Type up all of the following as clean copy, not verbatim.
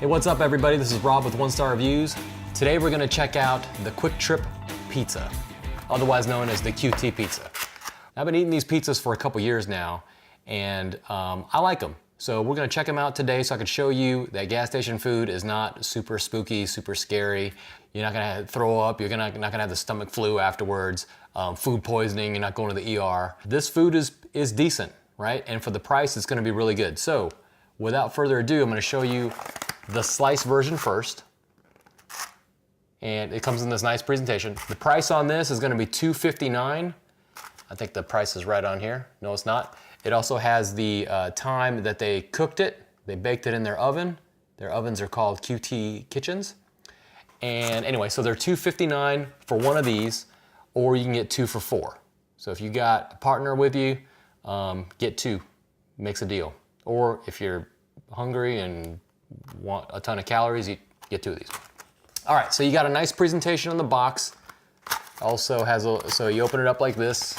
Hey, what's up everybody? This is Rob with Wonstar Reviews. Today we're gonna check out the QuikTrip pizza, otherwise known as the QT pizza. I've been eating these pizzas for a couple years now, and I like them. So we're gonna check them out today so I can show you that gas station food is not super spooky, super scary. You're not gonna throw up, you're not gonna have the stomach flu afterwards, food poisoning, you're not going to the ER. This food is decent, right? And for the price, it's gonna be really good. So without further ado, I'm gonna show you the slice version first. And it comes in this nice presentation. The price on this is gonna be $2.59. I think the price is right on here. No, it's not. It also has the time that they cooked it. They baked it in their oven. Their ovens are called QT kitchens. And anyway, so they're $2.59 for one of these, or you can get two for $4. So if you got a partner with you, get two, makes a deal. Or if you're hungry and want a ton of calories, you get two of these. All right, so you got a nice presentation on the box. Also has so you open it up like this.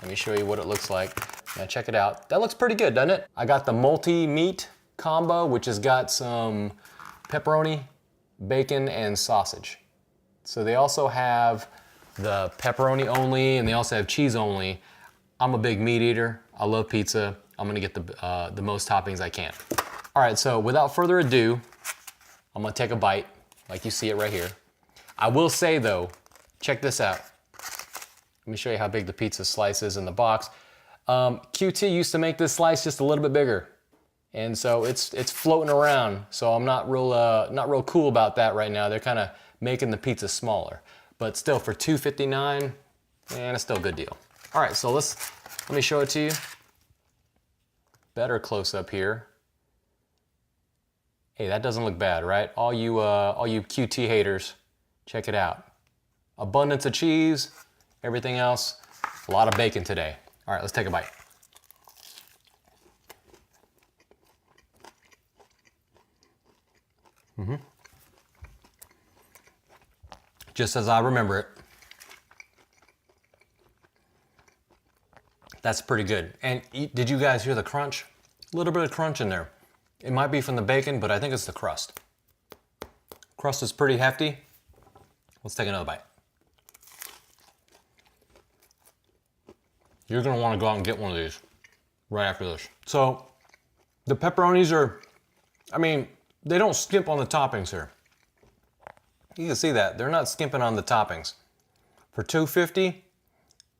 Let me show you what it looks like. Now check it out. That looks pretty good, doesn't it? I got the multi-meat combo, which has got some pepperoni, bacon, and sausage. So they also have the pepperoni only, and they also have cheese only. I'm a big meat eater. I love pizza. I'm gonna get the most toppings I can. All right, so without further ado, I'm gonna take a bite, like you see it right here. I will say though, check this out. Let me show you how big the pizza slice is in the box. QT used to make this slice just a little bit bigger. And so it's floating around. So I'm not real cool about that right now. They're kind of making the pizza smaller. But still for $2.59, man, it's still a good deal. All right, so let me show it to you. Better close up here. Hey, that doesn't look bad, right? All you QT haters, check it out. Abundance of cheese, everything else, a lot of bacon today. All right, let's take a bite. Just as I remember it. That's pretty good. And did you guys hear the crunch? A little bit of crunch in there. It might be from the bacon, but I think it's the crust. Crust is pretty hefty. Let's take another bite. You're gonna wanna go out and get one of these right after this. So the pepperonis are, I mean, they don't skimp on the toppings here. You can see that, they're not skimping on the toppings. For $2.50,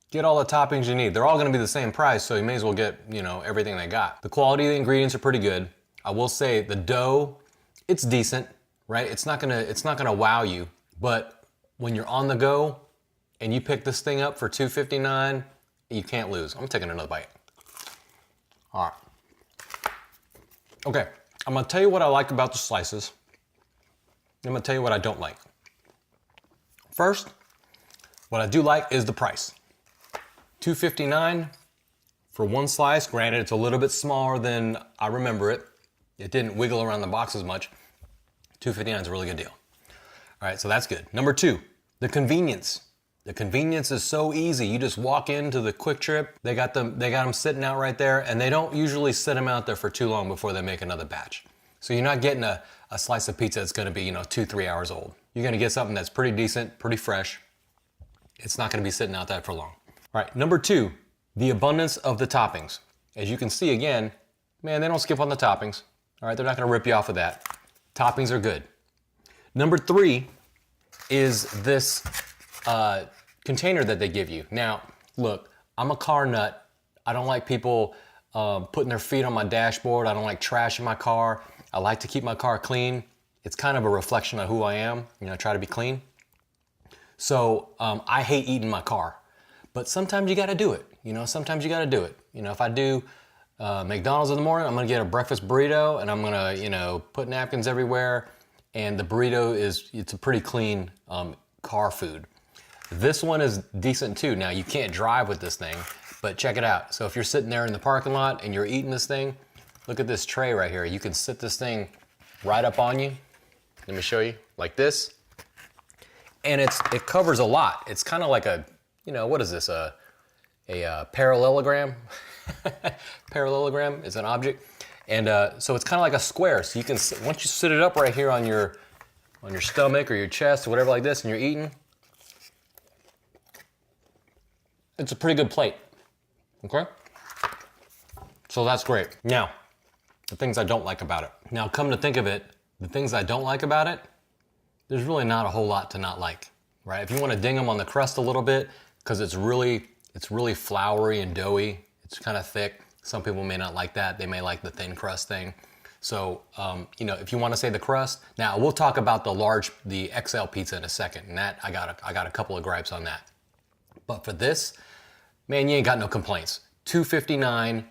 get all the toppings you need. They're all gonna be the same price, so you may as well get, you know, everything they got. The quality of the ingredients are pretty good. I will say the dough, it's decent, right? It's not gonna wow you, but when you're on the go and you pick this thing up for $2.59, you can't lose. I'm taking another bite. All right. Okay, I'm gonna tell you what I like about the slices. I'm gonna tell you what I don't like. First, what I do like is the price. $2.59 for one slice. Granted, it's a little bit smaller than I remember it. It didn't wiggle around the box as much. $2.59 is a really good deal. All right, so that's good. Number two, the convenience. The convenience is so easy. You just walk into the QuikTrip. They got them sitting out right there, and they don't usually sit them out there for too long before they make another batch. So you're not getting a slice of pizza that's gonna be, 2-3 hours old. You're gonna get something that's pretty decent, pretty fresh. It's not gonna be sitting out there for long. All right, number two, the abundance of the toppings. As you can see again, man, they don't skip on the toppings. All right, they're not gonna rip you off of that. Toppings are good. Number three is this container that they give you. Now, look, I'm a car nut. I don't like people putting their feet on my dashboard. I don't like trash in my car. I like to keep my car clean. It's kind of a reflection of who I am. I try to be clean. So I hate eating my car, but sometimes you gotta do it. Sometimes you gotta do it. If I do McDonald's in the morning, I'm gonna get a breakfast burrito and I'm gonna, put napkins everywhere. And the burrito it's a pretty clean car food. This one is decent too. Now you can't drive with this thing, but check it out. So if you're sitting there in the parking lot and you're eating this thing, look at this tray right here. You can sit this thing right up on you. Let me show you, like this. And it covers a lot. It's kind of like a, what is this? A parallelogram? Parallelogram is an object. And so it's kind of like a square. So you can, once you sit it up right here on your stomach or your chest or whatever like this and you're eating, it's a pretty good plate, okay? So that's great. Now, the things I don't like about it. Now, come to think of it, the things I don't like about it, there's really not a whole lot to not like, right? If you want to ding them on the crust a little bit, because it's really floury and doughy, it's kind of thick. Some people may not like that. They may like the thin crust thing. So, you know, if you want to say the crust, now we'll talk about the XL pizza in a second, and that I got a couple of gripes on that. But for this, man, you ain't got no complaints. $2.59,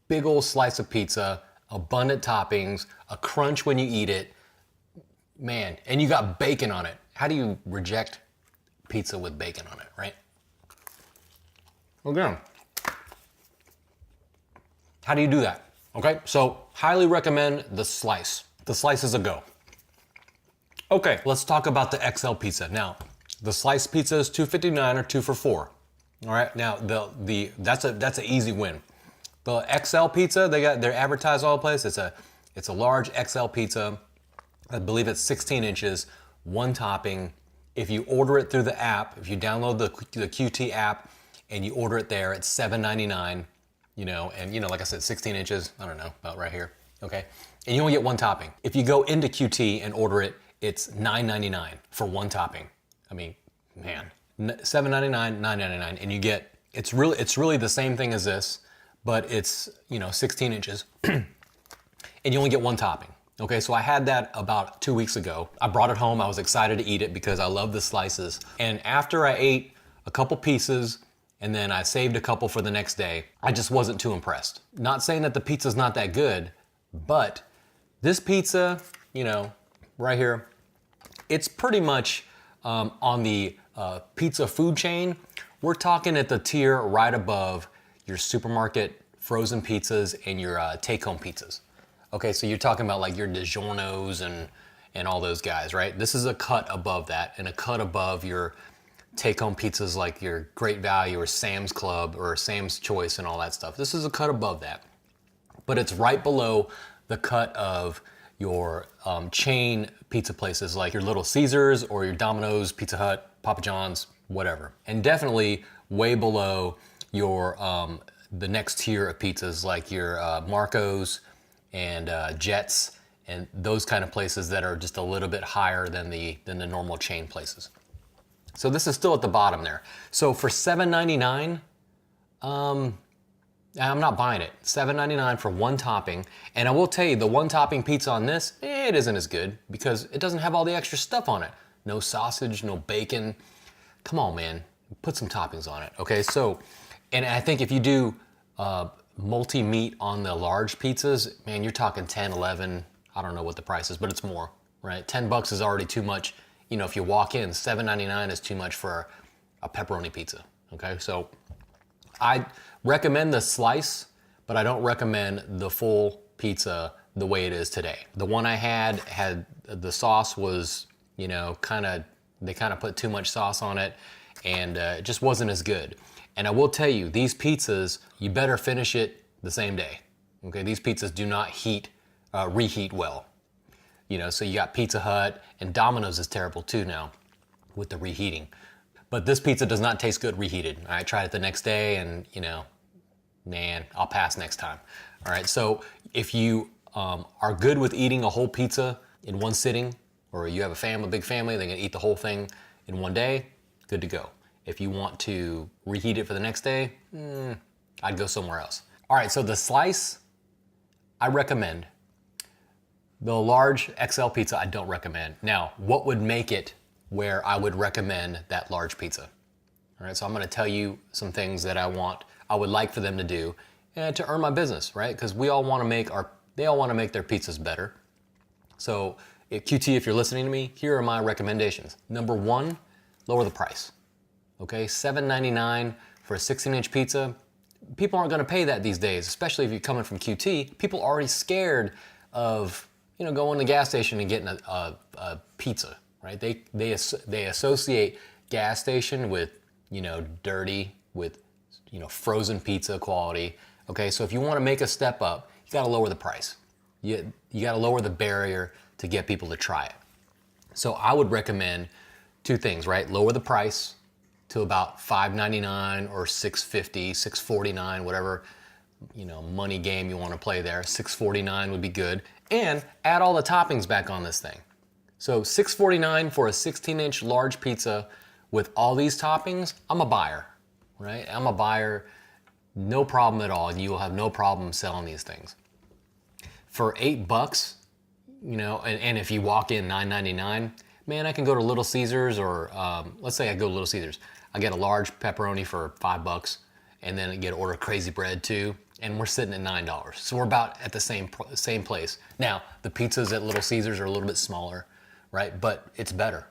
big old slice of pizza, abundant toppings, a crunch when you eat it, man, and you got bacon on it. How do you reject pizza with bacon on it, right? Again, how do you do that? Okay, so highly recommend the slice. The slice is a go. Okay, let's talk about the XL pizza. Now, the slice pizza is $2.59 or 2 for $4. All right, now that's an easy win. The XL pizza, they're advertised all the place. It's a large XL pizza. I believe it's 16 inches, one topping. If you order it through the app, if you download the QT app and you order it there, it's $7.99. You know, and you know, like I said, 16 inches. I don't know, about right here. Okay, and you only get one topping. If you go into QT and order it, it's $9.99 for one topping. I mean, man, $7.99, $9.99, and you get it's really the same thing as this, but it's 16 inches, and you only get one topping. Okay, so I had that about 2 weeks ago. I brought it home. I was excited to eat it because I love the slices. And after I ate a couple pieces, and then I saved a couple for the next day, I just wasn't too impressed. Not saying that the pizza's not that good, but this pizza, right here, it's pretty much on the pizza food chain. We're talking at the tier right above your supermarket frozen pizzas and your take-home pizzas. Okay, so you're talking about like your DiGiorno's and all those guys, right? This is a cut above that, and a cut above your take-home pizzas like your Great Value or Sam's Club or Sam's Choice and all that stuff. This is a cut above that. But it's right below the cut of your chain pizza places like your Little Caesars or your Domino's, Pizza Hut, Papa John's, whatever. And definitely way below your the next tier of pizzas like your Marco's and Jets and those kind of places that are just a little bit higher than the normal chain places. So this is still at the bottom there. So for $7.99, I'm not buying it. $7.99 for one topping. And I will tell you, the one topping pizza on this, it isn't as good because it doesn't have all the extra stuff on it. No sausage, no bacon. Come on, man. Put some toppings on it, okay? So, and I think if you do multi-meat on the large pizzas, man, you're talking 10, 11, I don't know what the price is, but it's more, right? $10 is already too much. If you walk in, $7.99 is too much for a pepperoni pizza, okay? So I recommend the slice, but I don't recommend the full pizza the way it is today. The one I had the sauce was, they kind of put too much sauce on it, and it just wasn't as good. And I will tell you, these pizzas, you better finish it the same day, okay? These pizzas do not reheat well. So you got Pizza Hut, and Domino's is terrible too now with the reheating. But this pizza does not taste good reheated. I tried it the next day and, man, I'll pass next time. All right, so if you are good with eating a whole pizza in one sitting, or you have a big family, they can eat the whole thing in one day, good to go. If you want to reheat it for the next day, I'd go somewhere else. All right, so the slice, I recommend. The large XL pizza, I don't recommend. Now, what would make it where I would recommend that large pizza? All right, so I'm gonna tell you some things that I would like for them to do to earn my business, right? Because they all wanna make their pizzas better. So QT, if you're listening to me, here are my recommendations. Number one, lower the price, okay? $7.99 for a 16-inch pizza. People aren't gonna pay that these days, especially if you're coming from QT. People are already scared of going to the gas station and getting a pizza, right? They associate gas station with, dirty, with, frozen pizza quality. Okay, so if you want to make a step up, you gotta lower the price. You gotta lower the barrier to get people to try it. So I would recommend two things, right? Lower the price to about $5.99 or $6.50, $6.49, whatever, you know, money game you want to play there. $6.49 would be good. And add all the toppings back on this thing. So $6.49 for a 16-inch large pizza with all these toppings, I'm a buyer, right? I'm a buyer, no problem at all. And you will have no problem selling these things. For $8, you know, and if you walk in $9.99, man, I can go to Little Caesars or let's say I go to Little Caesars. I get a large pepperoni for $5 and then I get order crazy bread too. And we're sitting at $9. So we're about at the same place. Now, the pizzas at Little Caesars are a little bit smaller, right? But it's better.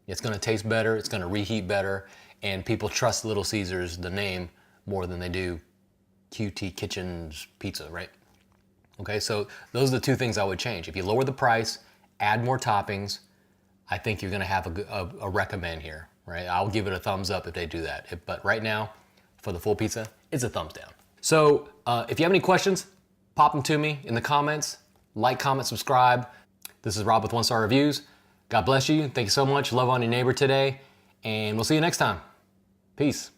It's gonna taste better, it's gonna reheat better, and people trust Little Caesars, the name, more than they do QT Kitchen's pizza, right? Okay, so those are the two things I would change. If you lower the price, add more toppings, I think you're gonna have a recommend here, right? I'll give it a thumbs up if they do that. But right now, for the full pizza, it's a thumbs down. So if you have any questions, pop them to me in the comments. Like, comment, subscribe. This is Rob with Wonstar Reviews. God bless you. Thank you so much. Love on your neighbor today. And we'll see you next time. Peace.